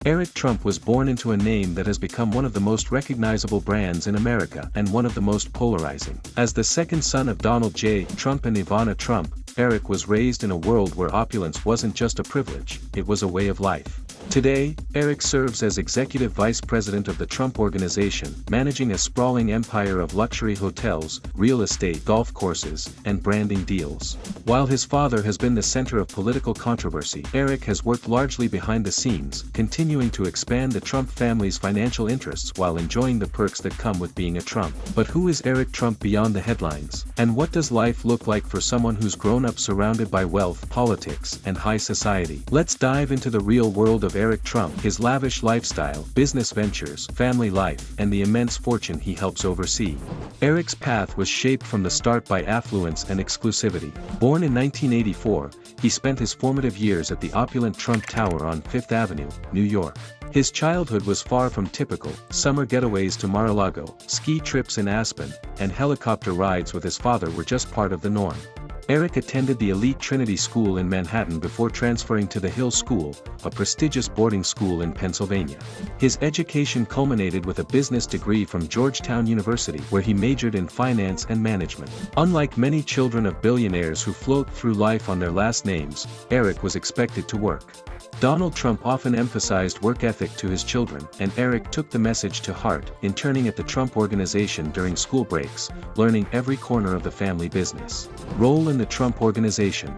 Eric Trump was born into a name that has become one of the most recognizable brands in America and one of the most polarizing. As the second son of Donald J. Trump and Ivana Trump, Eric was raised in a world where opulence wasn't just a privilege, it was a way of life. Today, Eric serves as executive vice president of the Trump Organization, managing a sprawling empire of luxury hotels, real estate, golf courses, and branding deals. While his father has been the center of political controversy, Eric has worked largely behind the scenes, continuing to expand the Trump family's financial interests while enjoying the perks that come with being a Trump. But who is Eric Trump beyond the headlines? And what does life look like for someone who's grown up surrounded by wealth, politics, and high society? Let's dive into the real world of Eric Trump, his lavish lifestyle, business ventures, family life, and the immense fortune he helps oversee. Eric's path was shaped from the start by affluence and exclusivity. Born in 1984, he spent his formative years at the opulent Trump Tower on Fifth Avenue, New York. His childhood was far from typical. Summer getaways to Mar-a-Lago, ski trips in Aspen, and helicopter rides with his father were just part of the norm. Eric attended the elite Trinity School in Manhattan before transferring to the Hill School, a prestigious boarding school in Pennsylvania. His education culminated with a business degree from Georgetown University, where he majored in finance and management. Unlike many children of billionaires who float through life on their last names, Eric was expected to work. Donald Trump often emphasized work ethic to his children, and Eric took the message to heart, interning at the Trump Organization during school breaks, learning every corner of the family business. Role in the Trump Organization.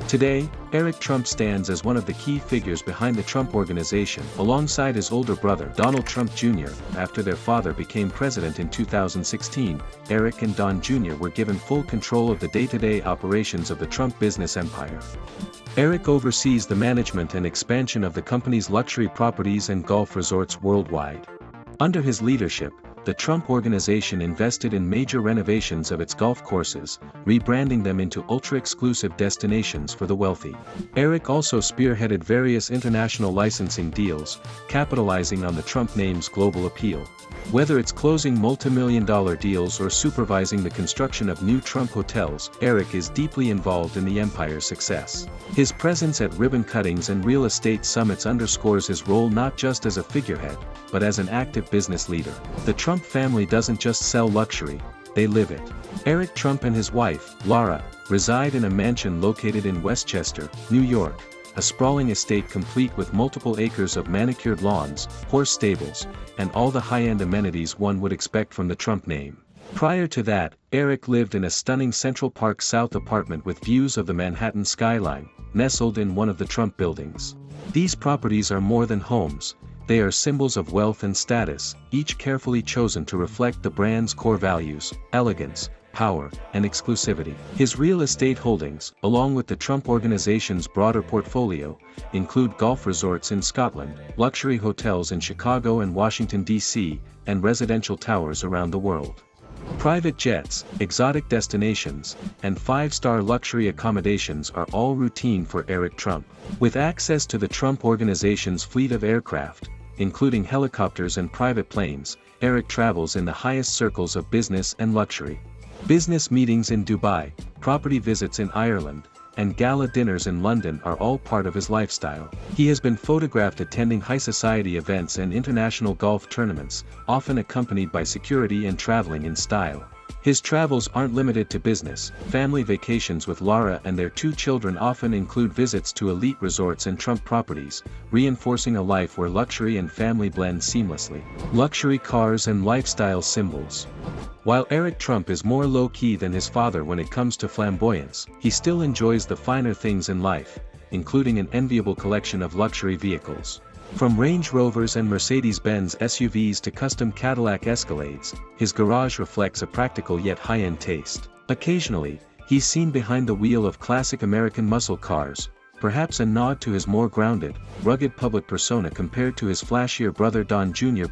Today, Eric Trump stands as one of the key figures behind the Trump Organization, alongside his older brother, Donald Trump Jr. After their father became president in 2016, Eric and Don Jr. were given full control of the day-to-day operations of the Trump business empire. Eric oversees the management and expansion of the company's luxury properties and golf resorts worldwide. Under his leadership, the Trump Organization invested in major renovations of its golf courses, rebranding them into ultra-exclusive destinations for the wealthy. Eric also spearheaded various international licensing deals, capitalizing on the Trump name's global appeal. Whether it's closing multi-million-dollar deals or supervising the construction of new Trump hotels, Eric is deeply involved in the empire's success. His presence at ribbon cuttings and real estate summits underscores his role not just as a figurehead, but as an active business leader. The Trump family doesn't just sell luxury, they live it. Eric Trump and his wife, Laura, reside in a mansion located in Westchester, New York, a sprawling estate complete with multiple acres of manicured lawns, horse stables, and all the high-end amenities one would expect from the Trump name. Prior to that, Eric lived in a stunning Central Park South apartment with views of the Manhattan skyline, nestled in one of the Trump buildings. These properties are more than homes. They are symbols of wealth and status, each carefully chosen to reflect the brand's core values: elegance, power, and exclusivity. His real estate holdings, along with the Trump Organization's broader portfolio, include golf resorts in Scotland, luxury hotels in Chicago and Washington, D.C., and residential towers around the world. Private jets, exotic destinations, and five-star luxury accommodations are all routine for Eric Trump. With access to the Trump Organization's fleet of aircraft, including helicopters and private planes, Eric travels in the highest circles of business and luxury. Business meetings in Dubai, property visits in Ireland, and gala dinners in London are all part of his lifestyle. He has been photographed attending high society events and international golf tournaments, often accompanied by security and traveling in style. His travels aren't limited to business. Family vacations with Laura and their two children often include visits to elite resorts and Trump properties, reinforcing a life where luxury and family blend seamlessly. Luxury cars and lifestyle symbols. While Eric Trump is more low-key than his father when it comes to flamboyance, he still enjoys the finer things in life, including an enviable collection of luxury vehicles. From Range Rovers and Mercedes-Benz SUVs to custom Cadillac Escalades, his garage reflects a practical yet high-end taste. Occasionally, he's seen behind the wheel of classic American muscle cars, perhaps a nod to his more grounded, rugged public persona compared to his flashier brother Don Jr.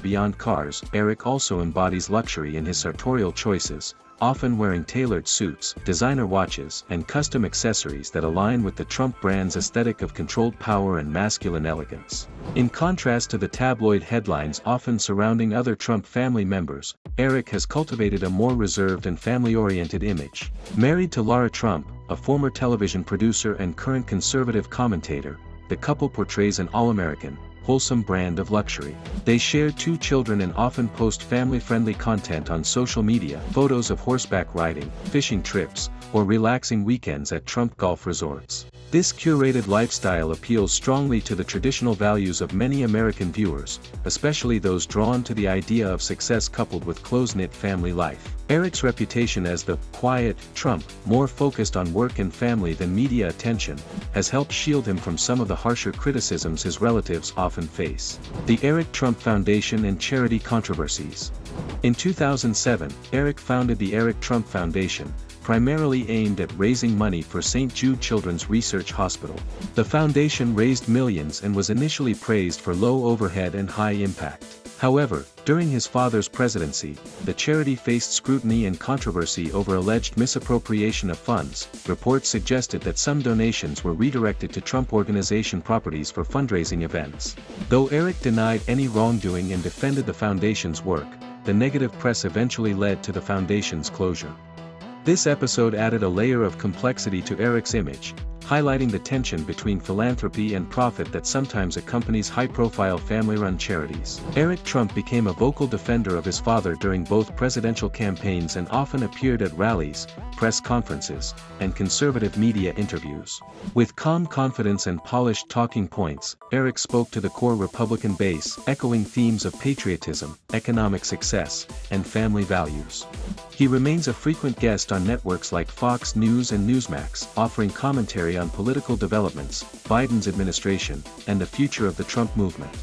Beyond cars, Eric also embodies luxury in his sartorial choices, often wearing tailored suits, designer watches, and custom accessories that align with the Trump brand's aesthetic of controlled power and masculine elegance. In contrast to the tabloid headlines often surrounding other Trump family members, Eric has cultivated a more reserved and family-oriented image. Married to Laura Trump, a former television producer and current conservative commentator, the couple portrays an all-American, wholesome brand of luxury. They share 2 children and often post family-friendly content on social media, photos of horseback riding, fishing trips, or relaxing weekends at Trump golf resorts. This curated lifestyle appeals strongly to the traditional values of many American viewers, especially those drawn to the idea of success coupled with close-knit family life. Eric's reputation as the quiet Trump, more focused on work and family than media attention, has helped shield him from some of the harsher criticisms his relatives often face. The Eric Trump Foundation and charity controversies. In 2007, Eric founded the Eric Trump Foundation, primarily aimed at raising money for St. Jude Children's Research Hospital. The foundation raised millions and was initially praised for low overhead and high impact. However, during his father's presidency, the charity faced scrutiny and controversy over alleged misappropriation of funds. Reports suggested that some donations were redirected to Trump Organization properties for fundraising events. Though Eric denied any wrongdoing and defended the foundation's work, the negative press eventually led to the foundation's closure. This episode added a layer of complexity to Eric's image, highlighting the tension between philanthropy and profit that sometimes accompanies high-profile family-run charities. Eric Trump became a vocal defender of his father during both presidential campaigns and often appeared at rallies, press conferences, and conservative media interviews. With calm confidence and polished talking points, Eric spoke to the core Republican base, echoing themes of patriotism, economic success, and family values. He remains a frequent guest on networks like Fox News and Newsmax, offering commentary on political developments, Biden's administration, and the future of the Trump movement.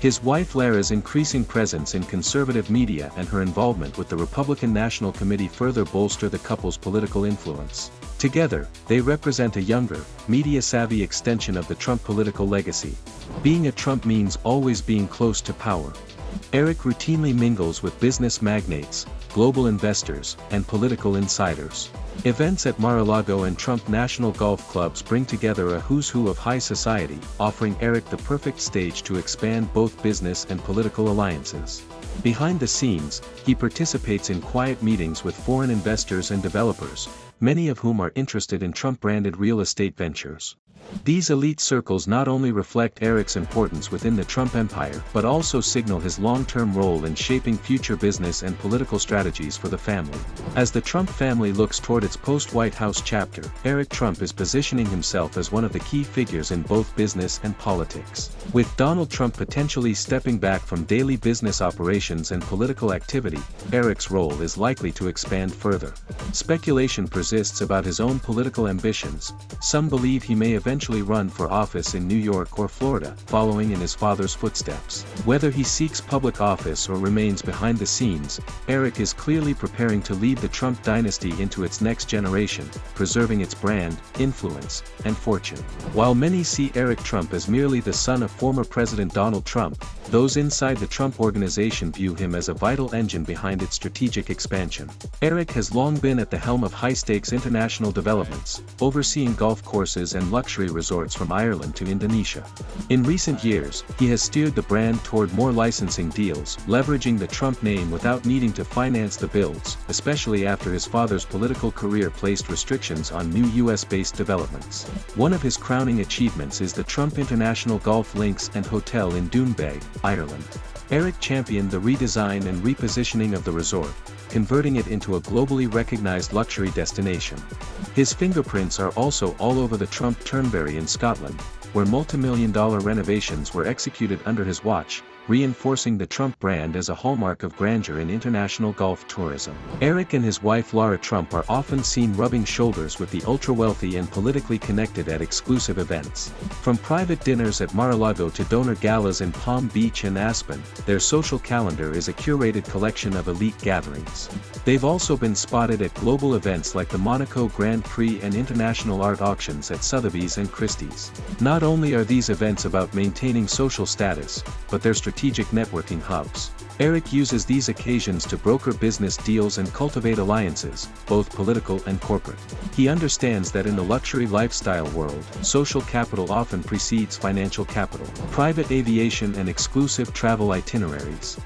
His wife Lara's increasing presence in conservative media and her involvement with the Republican National Committee further bolster the couple's political influence. Together, they represent a younger, media-savvy extension of the Trump political legacy. Being a Trump means always being close to power. Eric routinely mingles with business magnates, global investors, and political insiders. Events at Mar-a-Lago and Trump National Golf Clubs bring together a who's who of high society, offering Eric the perfect stage to expand both business and political alliances. Behind the scenes, he participates in quiet meetings with foreign investors and developers, many of whom are interested in Trump-branded real estate ventures. These elite circles not only reflect Eric's importance within the Trump empire but also signal his long-term role in shaping future business and political strategies for the family. As the Trump family looks toward its post-White House chapter, Eric Trump is positioning himself as one of the key figures in both business and politics. With Donald Trump potentially stepping back from daily business operations and political activity, Eric's role is likely to expand further. Speculation persists about his own political ambitions. Some believe he may eventually run for office in New York or Florida, following in his father's footsteps. Whether he seeks public office or remains behind the scenes, Eric is clearly preparing to lead the Trump dynasty into its next generation, preserving its brand, influence, and fortune. While many see Eric Trump as merely the son of former President Donald Trump, those inside the Trump Organization view him as a vital engine behind its strategic expansion. Eric has long been at the helm of high-stakes international developments, overseeing golf courses and luxury resorts from Ireland to Indonesia. In recent years, he has steered the brand toward more licensing deals, leveraging the Trump name without needing to finance the builds, especially after his father's political career placed restrictions on new US-based developments. One of his crowning achievements is the Trump International Golf Links and Hotel in Doonbeg, Ireland. Eric championed the redesign and repositioning of the resort, converting it into a globally recognized luxury destination. His fingerprints are also all over the Trump Turnberry in Scotland, where multi-million-dollar renovations were executed under his watch, reinforcing the Trump brand as a hallmark of grandeur in international golf tourism. Eric and his wife Lara Trump are often seen rubbing shoulders with the ultra-wealthy and politically connected at exclusive events. From private dinners at Mar-a-Lago to donor galas in Palm Beach and Aspen, their social calendar is a curated collection of elite gatherings. They've also been spotted at global events like the Monaco Grand Prix and international art auctions at Sotheby's and Christie's. Not only are these events about maintaining social status, but they're strategic networking hubs. Eric uses these occasions to broker business deals and cultivate alliances, both political and corporate. He understands that in the luxury lifestyle world, social capital often precedes financial capital. Private aviation and exclusive travel itineraries.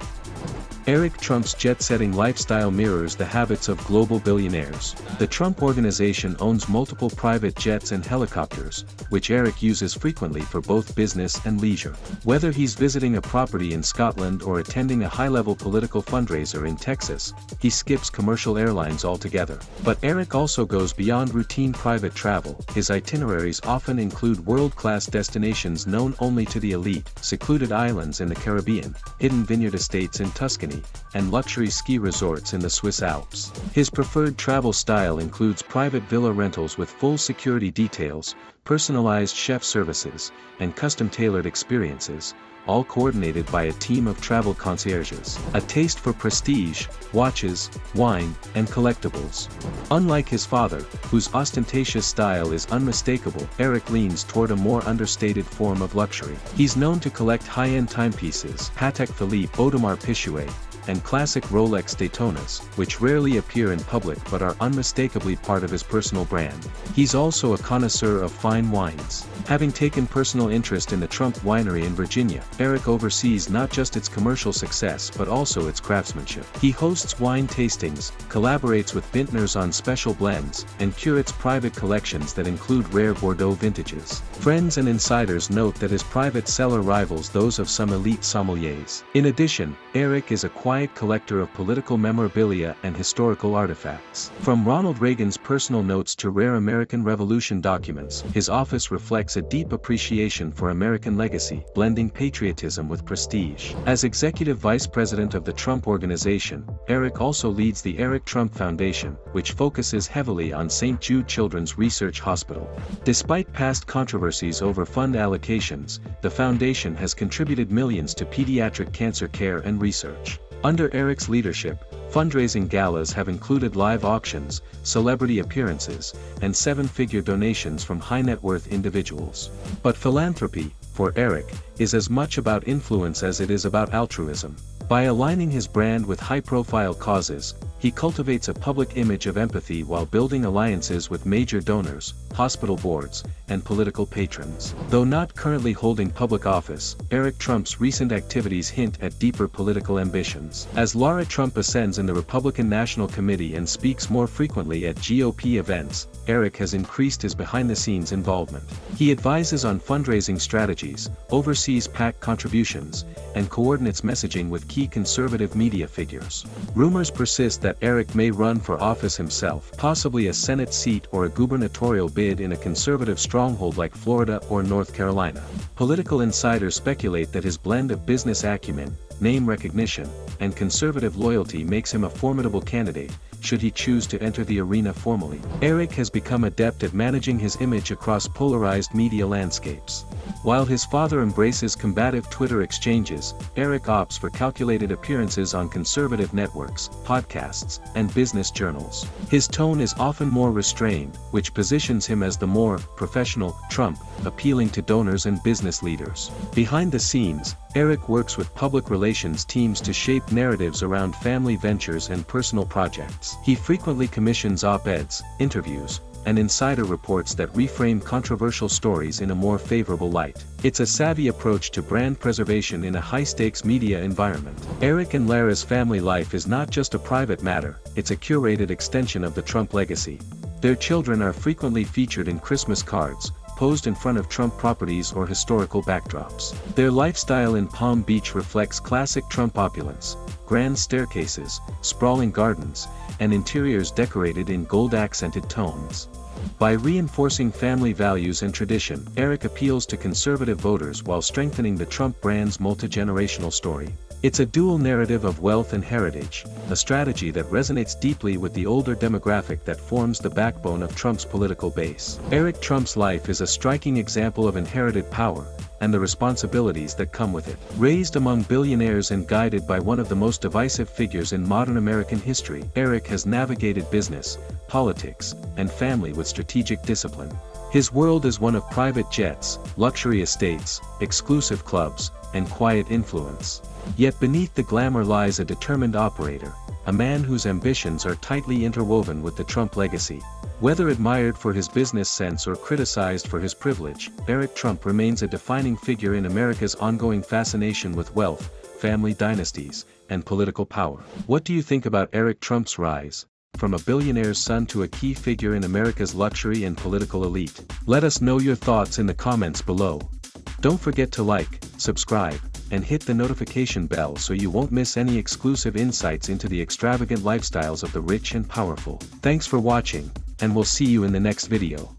Eric Trump's jet-setting lifestyle mirrors the habits of global billionaires. The Trump Organization owns multiple private jets and helicopters, which Eric uses frequently for both business and leisure. Whether he's visiting a property in Scotland or attending a high-level political fundraiser in Texas, he skips commercial airlines altogether. But Eric also goes beyond routine private travel. His itineraries often include world-class destinations known only to the elite, secluded islands in the Caribbean, hidden vineyard estates in Tuscany, and luxury ski resorts in the Swiss Alps. His preferred travel style includes private villa rentals with full security details, personalized chef services, and custom-tailored experiences, all coordinated by a team of travel concierges. A taste for prestige, watches, wine, and collectibles. Unlike his father, whose ostentatious style is unmistakable, Eric leans toward a more understated form of luxury. He's known to collect high-end timepieces, Patek Philippe Audemars Piguet, and classic Rolex Daytonas, which rarely appear in public but are unmistakably part of his personal brand. He's also a connoisseur of fine wines. Having taken personal interest in the Trump Winery in Virginia, Eric oversees not just its commercial success but also its craftsmanship. He hosts wine tastings, collaborates with vintners on special blends, and curates private collections that include rare Bordeaux vintages. Friends and insiders note that his private cellar rivals those of some elite sommeliers. In addition, Eric is a quiet collector of political memorabilia and historical artifacts. From Ronald Reagan's personal notes to rare American Revolution documents, his office reflects a deep appreciation for American legacy, blending patriotism with prestige. As executive vice president of the Trump Organization, Eric also leads the Eric Trump Foundation, which focuses heavily on St. Jude Children's Research Hospital. Despite past controversies over fund allocations, the foundation has contributed millions to pediatric cancer care and research. Under Eric's leadership, fundraising galas have included live auctions, celebrity appearances, and seven-figure donations from high-net-worth individuals. But philanthropy, for Eric, is as much about influence as it is about altruism. By aligning his brand with high-profile causes, he cultivates a public image of empathy while building alliances with major donors, hospital boards, and political patrons. Though not currently holding public office, Eric Trump's recent activities hint at deeper political ambitions. As Lara Trump ascends in the Republican National Committee and speaks more frequently at GOP events, Eric has increased his behind-the-scenes involvement. He advises on fundraising strategies, oversees PAC contributions, and coordinates messaging with key conservative media figures. Rumors persist that Eric may run for office himself, possibly a Senate seat or a gubernatorial bid in a conservative stronghold like Florida or North Carolina. Political insiders speculate that his blend of business acumen, name recognition, and conservative loyalty makes him a formidable candidate, should he choose to enter the arena formally. Eric has become adept at managing his image across polarized media landscapes. While his father embraces combative Twitter exchanges, Eric opts for calculated appearances on conservative networks, podcasts, and business journals. His tone is often more restrained, which positions him as the more professional Trump, appealing to donors and business leaders. Behind the scenes, Eric works with public relations teams to shape narratives around family ventures and personal projects. He frequently commissions op-eds, interviews, and insider reports that reframe controversial stories in a more favorable light. It's a savvy approach to brand preservation in a high-stakes media environment. Eric and Lara's family life is not just a private matter, it's a curated extension of the Trump legacy. Their children are frequently featured in Christmas cards, posed in front of Trump properties or historical backdrops. Their lifestyle in Palm Beach reflects classic Trump opulence, grand staircases, sprawling gardens, and interiors decorated in gold-accented tones. By reinforcing family values and tradition, Eric appeals to conservative voters while strengthening the Trump brand's multi-generational story. It's a dual narrative of wealth and heritage, a strategy that resonates deeply with the older demographic that forms the backbone of Trump's political base. Eric Trump's life is a striking example of inherited power, and the responsibilities that come with it. Raised among billionaires and guided by one of the most divisive figures in modern American history, Eric has navigated business, politics, and family with strategic discipline. His world is one of private jets, luxury estates, exclusive clubs, and quiet influence. Yet beneath the glamour lies a determined operator, a man whose ambitions are tightly interwoven with the Trump legacy. Whether admired for his business sense or criticized for his privilege, Eric Trump remains a defining figure in America's ongoing fascination with wealth, family dynasties, and political power. What do you think about Eric Trump's rise? From a billionaire's son to a key figure in America's luxury and political elite. Let us know your thoughts in the comments below. Don't forget to like, subscribe, and hit the notification bell so you won't miss any exclusive insights into the extravagant lifestyles of the rich and powerful. Thanks for watching, and we'll see you in the next video.